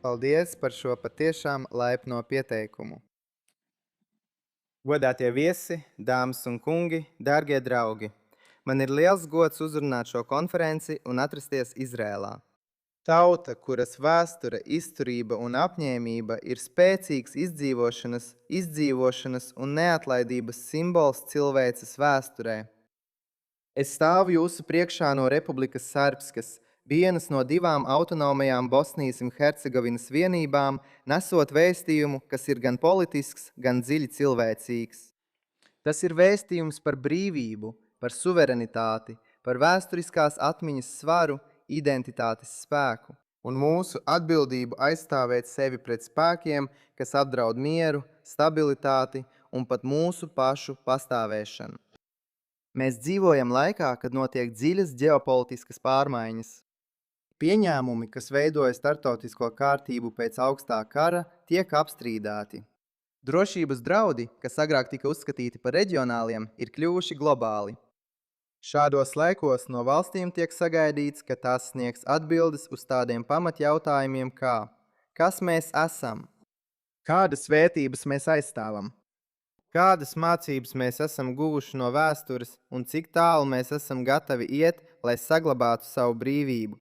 Paldies par šo patiešām laipno pieteikumu. Godātie viesi, dāmas un kungi, dārgie draugi! Man ir liels gods uzrunāt šo konferenci un atrasties Izrēlā. Tauta, kuras vēsture, izturība un apņēmība ir spēcīgs izdzīvošanas un neatlaidības simbols cilvēces vēsturē. Es stāvu jūsu priekšā no Republikas Sarbskas, vienas no divām autonomajām Bosnijas un Hercegovinas vienībām, nesot vēstījumu, kas ir gan politisks, gan dziļi cilvēcīgs. Tas ir vēstījums par brīvību, par suverenitāti, par vēsturiskās atmiņas svaru, identitātes spēku un mūsu atbildību aizstāvēt sevi pret spēkiem, kas apdraud mieru, stabilitāti un pat mūsu pašu pastāvēšanu. Mēs dzīvojam laikā, kad notiek dziļas ģeopolitiskas pārmaiņas. Pieņēmumi, kas veidoja starptautisko kārtību pēc augstā kara, tiek apstrīdēti. Drošības draudi, kas agrāk tika uzskatīti par reģionāliem, ir kļuvuši globāli. Šādos laikos no valstīm tiek sagaidīts, ka tās sniegs atbildes uz tādiem pamatjautājumiem kā: kas mēs esam? Kādas vērtības mēs aizstāvam? Kādas mācības mēs esam guvuši no vēstures un cik tālu mēs esam gatavi iet, lai saglabātu savu brīvību?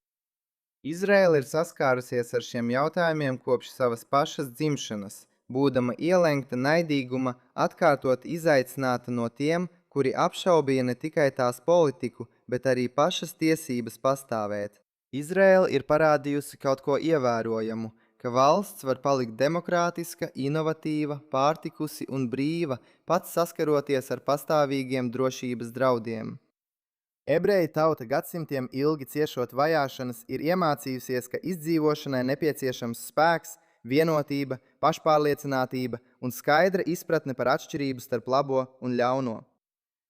Izraēla ir saskārusies ar šiem jautājumiem kopš savas pašas dzimšanas, būdama ielenkta naidīguma, atkārtot izaicināta no tiem, kuri apšaubīja ne tikai tās politiku, bet arī pašas tiesības pastāvēt. Izraēla ir parādījusi kaut ko ievērojamu, ka valsts var palikt demokrātiska, inovatīva, pārtikusi un brīva, pats saskaroties ar pastāvīgiem drošības draudiem. Ebreju tauta gadsimtiem ilgi ciešot vajāšanas ir iemācījusies, ka izdzīvošanai nepieciešams spēks, vienotība, pašpārliecinātība un skaidra izpratne par atšķirību starp labo un ļauno.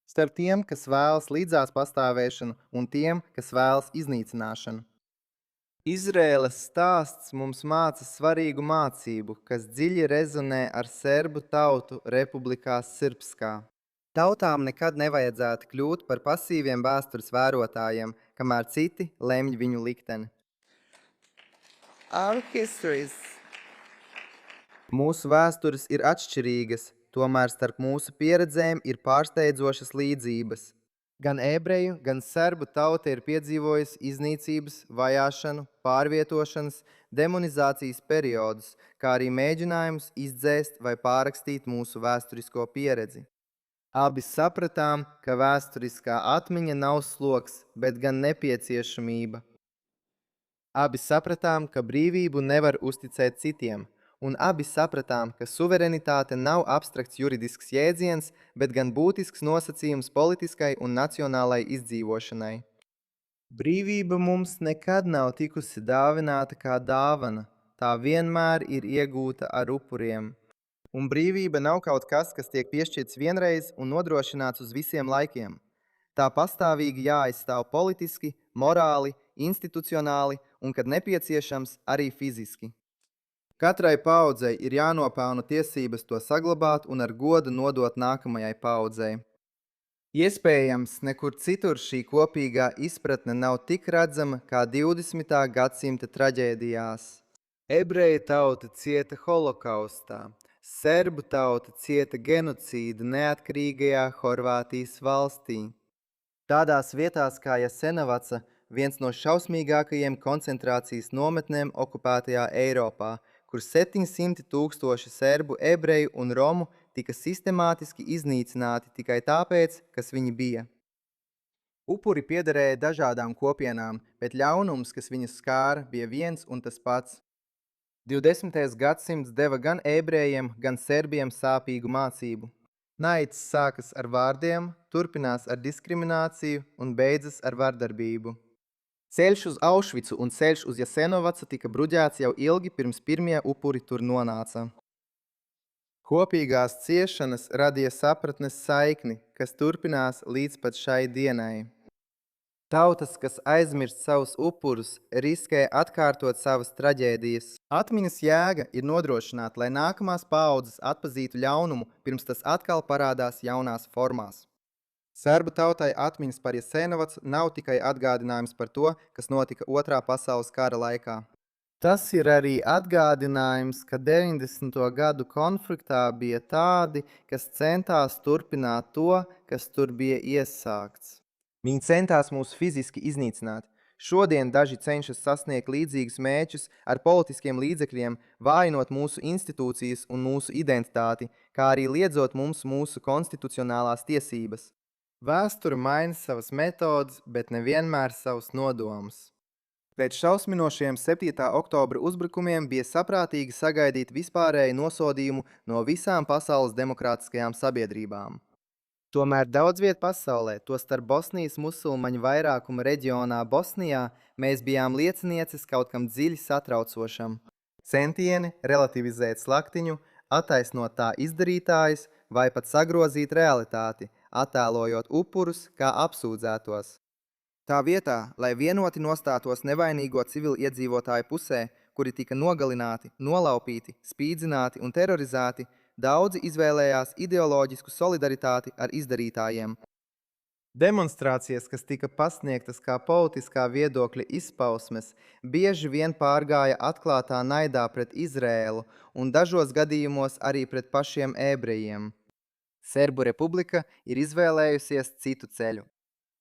Starp tiem, kas vēlas līdzās pastāvēšanu un tiem, kas vēlas iznīcināšanu. Izraēlas stāsts mums māca svarīgu mācību, kas dziļi rezonē ar serbu tautu Republikā Srpskā. Tautām nekad nevajadzētu kļūt par pasīviem vēstures vērotājiem, kamēr citi lemj viņu likteni. Our histories. Mūsu vēstures ir atšķirīgas, tomēr starp mūsu pieredzēm ir pārsteidzošas līdzības. Gan ebreju, gan serbu tauta ir piedzīvojusi iznīcības, vajāšanu, pārvietošanas, demonizācijas periodus, kā arī mēģinājumus izdzēst vai pārrakstīt mūsu vēsturisko pieredzi. Abi sapratām, ka vēsturiskā atmiņa nav sloks, bet gan nepieciešamība. Abi sapratām, ka brīvību nevar uzticēt citiem, un abi sapratām, ka suverenitāte nav abstrakts juridisks jēdziens, bet gan būtisks nosacījums politiskai un nacionālai izdzīvošanai. Brīvība mums nekad nav tikusi dāvināta kā dāvana, tā vienmēr ir iegūta ar upuriem. Un brīvība nav kaut kas, kas tiek piešķirts vienreiz un nodrošināts uz visiem laikiem. Tā pastāvīgi jāaizstāv politiski, morāli, institucionāli un, kad nepieciešams, arī fiziski. Katrai paaudzei ir jānopelna tiesības to saglabāt un ar godu nodot nākamajai paaudzei. Iespējams, nekur citur šī kopīgā izpratne nav tik redzama kā 20. gadsimta traģēdijās. Ebreju tauta cieta holokaustā. Serbu tauta cieta genocīdu neatkarīgajā Horvātijas valstī. Tādās vietās kā Jasenovaca, viens no šausmīgākajiem koncentrācijas nometnēm okupētajā Eiropā, kur 700 000 serbu, ebreju un romu tika sistemātiski iznīcināti tikai tāpēc, kas viņi bija. Upuri piederēja dažādām kopienām, bet ļaunums, kas viņus skāra, bija viens un tas pats. 20. gadsimts deva gan ebrejiem, gan serbiem sāpīgu mācību. Naids sākas ar vārdiem, turpinās ar diskrimināciju un beidzas ar vardarbību. Ceļš uz Aušvicu un ceļš uz Jasenovacu tika bruģēts jau ilgi pirms pirmie upuri tur nonāca. Kopīgās ciešanas radīja sapratnes saikni, kas turpinās līdz pat šai dienai. Tautas, kas aizmirst savus upurus, riskē atkārtot savas traģēdijas. Atmiņas jēga ir nodrošināt, lai nākamās paaudzes atpazītu ļaunumu, pirms tas atkal parādās jaunās formās. Serbu tautai atmiņas par Jasenovacu nav tikai atgādinājums par to, kas notika Otrā pasaules kara laikā. Tas ir arī atgādinājums, ka 90. gadu konfliktā bija tādi, kas centās turpināt to, kas tur bija iesākts. Viņi centās mūs fiziski iznīcināt. Šodien daži cenšas sasniegt līdzīgus mērķus ar politiskiem līdzekļiem, vājinot mūsu institūcijas un mūsu identitāti, kā arī liedzot mums mūsu konstitucionālās tiesības. Vēsture maina savas metodes, bet nevienmēr savus nodomus. Pēc šausminošiem 7. oktobra uzbrukumiem bija saprātīgi sagaidīt vispārēju nosodījumu no visām pasaules demokrātiskajām sabiedrībām. Tomēr daudz viet pasaulē, tostarp Bosnijas musulmaņu vairākuma reģionā Bosnijā, mēs bijām liecinieces kaut kam dziļi satraucošam. Centieni relativizēt slaktiņu, attaisnot tā izdarītājus vai pat sagrozīt realitāti, attēlojot upurus kā apsūdzētos. Tā vietā, lai vienoti nostātos nevainīgo civiliedzīvotāju pusē, kuri tika nogalināti, nolaupīti, spīdzināti un terorizēti, daudzi izvēlējās ideoloģisku solidaritāti ar izdarītājiem. Demonstrācijas, kas tika pasniegtas kā politiskā viedokļa izpausmes, bieži vien pārgāja atklātā naidā pret Izrēlu un dažos gadījumos arī pret pašiem ebrejiem. Serbu republika ir izvēlējusies citu ceļu.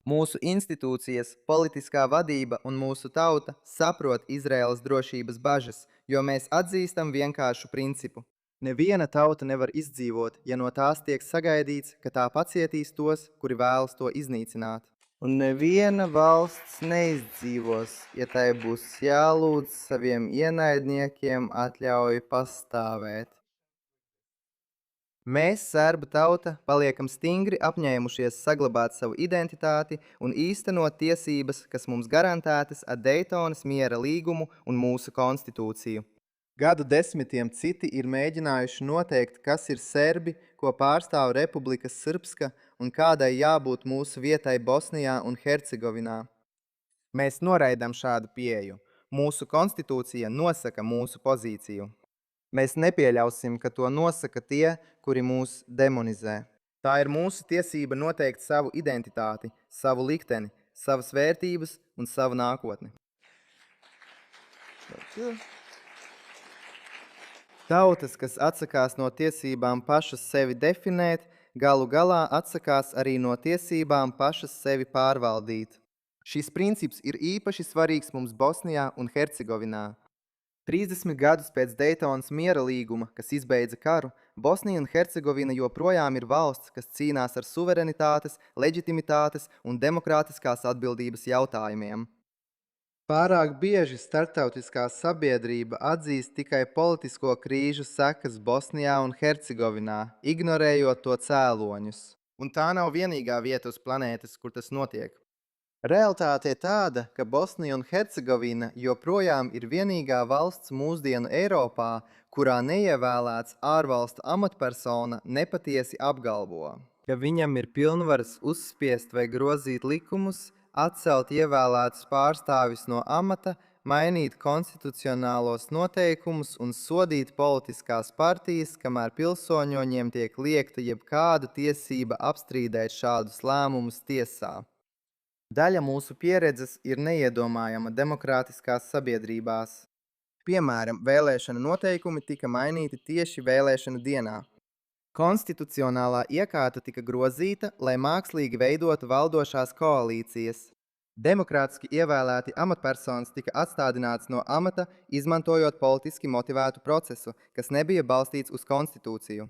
Mūsu institūcijas, politiskā vadība un mūsu tauta saprot Izraēlas drošības bažas, jo mēs atzīstam vienkāršu principu. Neviena tauta nevar izdzīvot, ja no tās tiek sagaidīts, ka tā pacietīs tos, kuri vēlas to iznīcināt. Un neviena valsts neizdzīvos, ja tai būs jālūdz saviem ienaidniekiem atļauju pastāvēt. Mēs, serbu tauta, paliekam stingri apņēmušies saglabāt savu identitāti un īstenot tiesības, kas mums garantētas ar Dejtonas miera līgumu un mūsu konstitūciju. Gadu desmitiem citi ir mēģinājuši noteikt, kas ir serbi, ko pārstāv Republika Srpska un kādai jābūt mūsu vietai Bosnijā un Hercegovinā. Mēs noraidām šādu pieeju. Mūsu konstitūcija nosaka mūsu pozīciju. Mēs nepieļausim, ka to nosaka tie, kuri mūs demonizē. Tā ir mūsu tiesība noteikt savu identitāti, savu likteni, savas vērtības un savu nākotni. Tautas, kas atsakās no tiesībām pašas sevi definēt, galu galā atsakās arī no tiesībām pašas sevi pārvaldīt. Šis princips ir īpaši svarīgs mums Bosnijā un Hercegovinā. 30 gadus pēc Dejtonas miera līguma, kas izbeidza karu, Bosnija un Hercegovina joprojām ir valsts, kas cīnās ar suverenitātes, leģitimitātes un demokrātiskās atbildības jautājumiem. Pārāk bieži starptautiskā sabiedrība atzīst tikai politisko krīžu sekas Bosnijā un Hercegovinā, ignorējot to cēloņus. Un tā nav vienīgā vieta uz planētas, kur tas notiek. Realitāte ir tāda, ka Bosnija un Hercegovina joprojām ir vienīgā valsts mūsdienu Eiropā, kurā neievēlēts ārvalstu amatpersona nepatiesi apgalvo, ka viņam ir pilnvaras uzspiest vai grozīt likumus, atcelt ievēlētus pārstāvis no amata, mainīt konstitucionālos noteikumus un sodīt politiskās partijas, kamēr pilsoņiem tiek liekta jebkāda tiesība apstrīdēt šādus lēmumus tiesā. Daļa mūsu pieredzes ir neiedomājama demokrātiskās sabiedrībās. Piemēram, vēlēšana noteikumi tika mainīti tieši vēlēšanu dienā. Konstitucionālā iekārta tika grozīta, lai mākslīgi veidotu valdošās koalīcijas. Demokrātiski ievēlēti amatpersonas tika atstādināts no amata, izmantojot politiski motivētu procesu, kas nebija balstīts uz konstitūciju.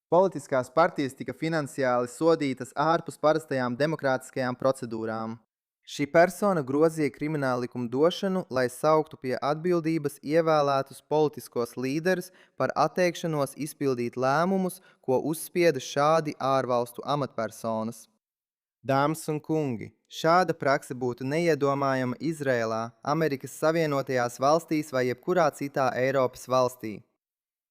Politiskās partijas tika finansiāli sodītas ārpus parastajām demokrātiskajām procedūrām. Šī persona grozīja krimināla likumdošanu, lai sauktu pie atbildības ievēlētus politiskos līderus par atteikšanos izpildīt lēmumus, ko uzspieda šādi ārvalstu amatpersonas. Dāmas un kungi, šāda prakse būtu neiedomājama Izrēlā, Amerikas Savienotajās valstīs vai jebkurā citā Eiropas valstī.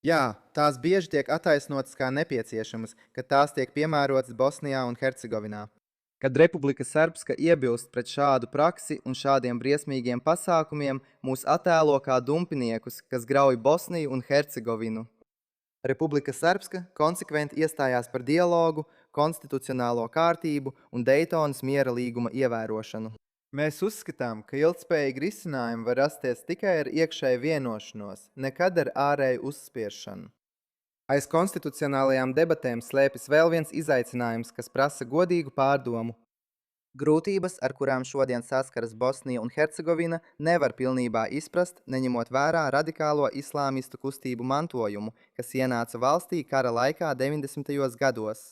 Jā, tās bieži tiek attaisnotas kā nepieciešamas, kad tās tiek piemērotas Bosnijā un Hercegovinā. Kad Republika Srpska iebilst pret šādu praksi un šādiem briesmīgiem pasākumiem, mūs attēlo kā dumpiniekus, kas grauj Bosniju un Hercegovinu. Republika Srpska konsekventi iestājās par dialogu, konstitucionālo kārtību un Dejtonas miera līguma ievērošanu. Mēs uzskatām, ka ilgspējīgi risinājumi var rasties tikai ar iekšēju vienošanos, nekad ar ārēju uzspiešanu. Aiz konstitucionālajām debatēm slēpjas vēl viens izaicinājums, kas prasa godīgu pārdomu. Grūtības, ar kurām šodien saskaras Bosnija un Hercegovina, nevar pilnībā izprast, neņemot vērā radikālo islāmistu kustību mantojumu, kas ienāca valstī kara laikā 90. gados.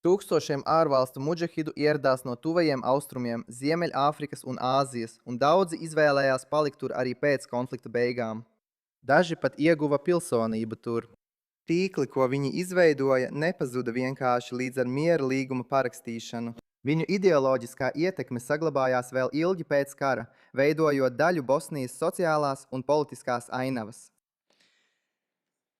Tūkstošiem ārvalstu mudžahidu ieradās no tuvajiem austrumiem, Ziemeļāfrikas un Āzijas, un daudzi izvēlējās palikt tur arī pēc konflikta beigām. Daži pat ieguva pilsonību tur. Tīkli, ko viņi izveidoja, nepazuda vienkārši līdz ar miera līguma parakstīšanu. Viņu ideoloģiskā ietekme saglabājās vēl ilgi pēc kara, veidojot daļu Bosnijas sociālās un politiskās ainavas.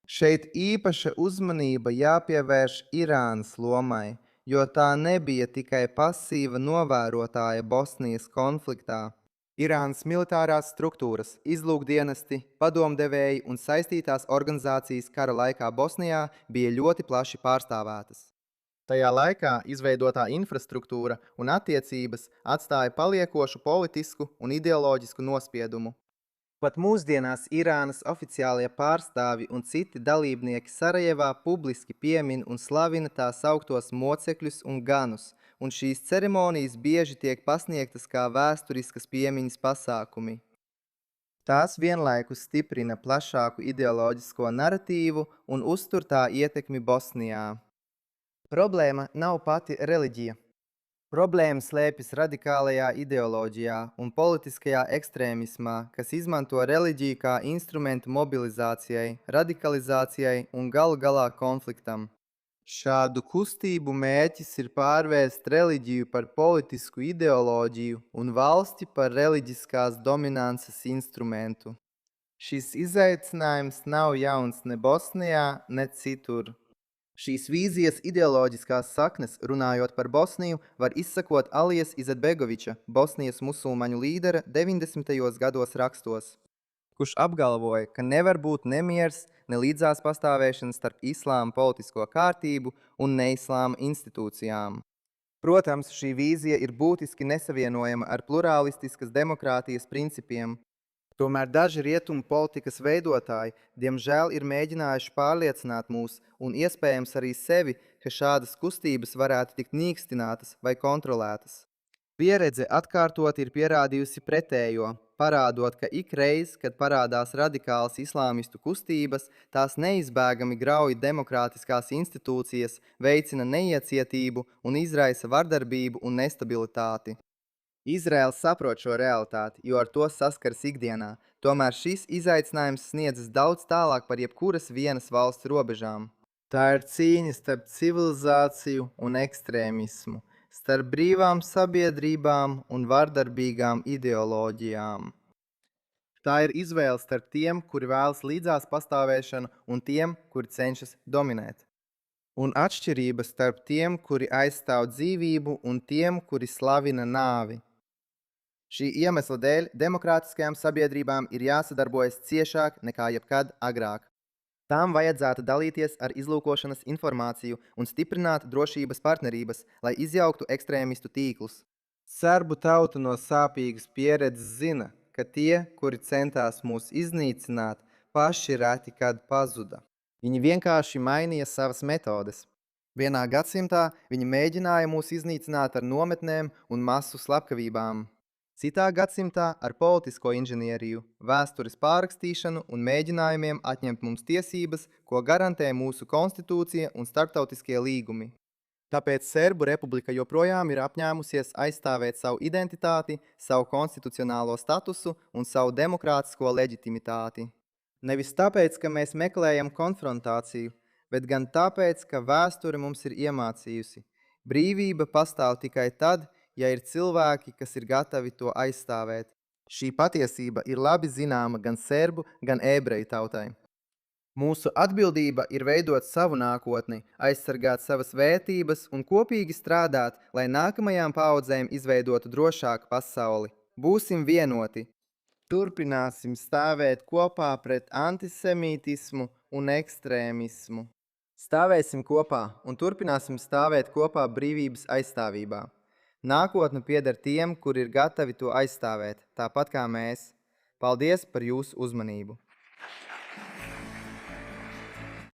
Šeit īpaša uzmanība jāpievērš Irānas lomai, jo tā nebija tikai pasīva novērotāja Bosnijas konfliktā. Irānas militārās struktūras, izlūkdienesti, padomdevēji un saistītās organizācijas kara laikā Bosnijā bija ļoti plaši pārstāvētas. Tajā laikā izveidotā infrastruktūra un attiecības atstāja paliekošu politisku un ideoloģisku nospiedumu. Pat mūsdienās Irānas oficiālie pārstāvi un citi dalībnieki Sarajevā publiski piemin un slavina tā sauktos mocekļus un ganus, un šīs ceremonijas bieži tiek pasniegtas kā vēsturiskas piemiņas pasākumi. Tās vienlaikus stiprina plašāku ideoloģisko naratīvu un uztur tā ietekmi Bosnijā. Problēma nav pati reliģija. Problēma slēpjas radikālajā ideoloģijā un politiskajā ekstrēmismā, kas izmanto reliģiju kā instrumentu mobilizācijai, radikalizācijai un galu galā konfliktam. Šādu kustību mērķis ir pārvērst reliģiju par politisku ideoloģiju un valsti par reliģiskās dominances instrumentu. Šis izaicinājums nav jauns ne Bosnijā, ne citur. Šīs vīzijas ideoloģiskās saknes, runājot par Bosniju, var izsakot Alijas Izetbegoviča, Bosnijas musulmaņu līdera 90. gados rakstos, kurš apgalvoja, ka nevar būt nemiers, ne līdzās pastāvēšana starp islāma politisko kārtību un neislāma institūcijām. Protams, šī vīzija ir būtiski nesavienojama ar plurālistiskas demokrātijas principiem. Tomēr daži rietumu politikas veidotāji, diemžēl, ir mēģinājuši pārliecināt mūs un iespējams arī sevi, ka šādas kustības varētu tikt mīkstinātas vai kontrolētas. Pieredze atkārtot ir pierādījusi pretējo, parādot, ka ik reiz, kad parādās radikālas islāmistu kustības, tās neizbēgami grauj demokrātiskās institūcijas, veicina neiecietību un izraisa vardarbību un nestabilitāti. Izraēla saprot šo realitāti, jo ar to saskaras ikdienā, tomēr šis izaicinājums sniedzas daudz tālāk par jebkuras vienas valsts robežām. Tā ir cīņa starp civilizāciju un ekstrēmismu, starp brīvām sabiedrībām un vardarbīgām ideoloģijām. Tā ir izvēle starp tiem, kuri vēlas līdzās pastāvēšanu, un tiem, kuri cenšas dominēt. Un atšķirības starp tiem, kuri aizstāv dzīvību, un tiem, kuri slavina nāvi. Šī iemesla dēļ demokrātiskajām sabiedrībām ir jāsadarbojas ciešāk nekā jebkad agrāk. Tām vajadzētu dalīties ar izlūkošanas informāciju un stiprināt drošības partnerības, lai izjauktu ekstrēmistu tīklus. Serbu tauta no sāpīgas pieredzes zina, ka tie, kuri centās mūs iznīcināt, paši reti kad pazuda. Viņi vienkārši mainīja savas metodes. Vienā gadsimtā viņi mēģināja mūs iznīcināt ar nometnēm un masu slepkavībām. Citā gadsimtā ar politisko inženieriju, vēstures pārrakstīšanu un mēģinājumiem atņemt mums tiesības, ko garantē mūsu konstitūcija un starptautiskie līgumi. Tāpēc Serbu republika joprojām ir apņēmusies aizstāvēt savu identitāti, savu konstitucionālo statusu un savu demokrātisko leģitimitāti. Nevis tāpēc, ka mēs meklējam konfrontāciju, bet gan tāpēc, ka vēsture mums ir iemācījusi. Brīvība pastāv tikai tad, ja ir cilvēki, kas ir gatavi to aizstāvēt. Šī patiesība ir labi zināma gan serbu, gan ebreju tautai. Mūsu atbildība ir veidot savu nākotni, aizsargāt savas vērtības un kopīgi strādāt, lai nākamajām paaudzēm izveidotu drošāku pasauli. Būsim vienoti! Turpināsim stāvēt kopā pret antisemītismu un ekstrēmismu. Stāvēsim kopā un turpināsim stāvēt kopā brīvības aizstāvībā. Nākotne pieder tiem, kuri ir gatavi to aizstāvēt, tāpat kā mēs. Paldies par jūsu uzmanību!